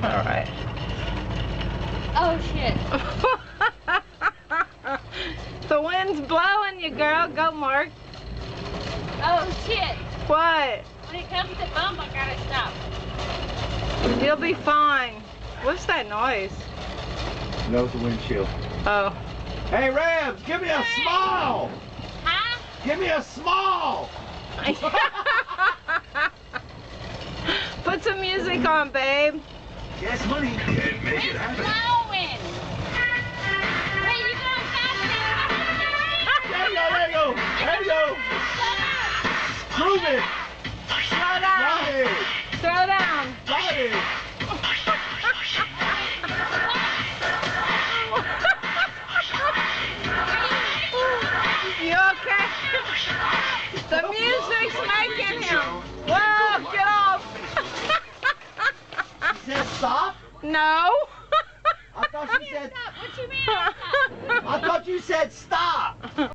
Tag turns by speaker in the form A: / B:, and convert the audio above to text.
A: All right.
B: Oh shit.
A: The wind's blowing you, girl. Go, Mark.
B: Oh shit.
A: What?
B: When it comes to bump, I gotta stop.
A: You'll be fine. What's that noise?
C: That was the windshield.
A: Oh.
C: Hey, Rams, give me a small.
B: Huh?
C: Give me a small.
A: Put some music on, babe.
C: Yes, honey. Can't make it happen.
B: Blowing. Wait, you going fast?
C: There you go, there you go. There you go. Prove it.
A: Slow down.
C: Right.
A: Slow down.
C: Right.
A: You okay? The music's making him. Whoa, get off.
C: You said stop?
A: No.
C: I thought you said.
B: What you mean?
C: I thought you said stop.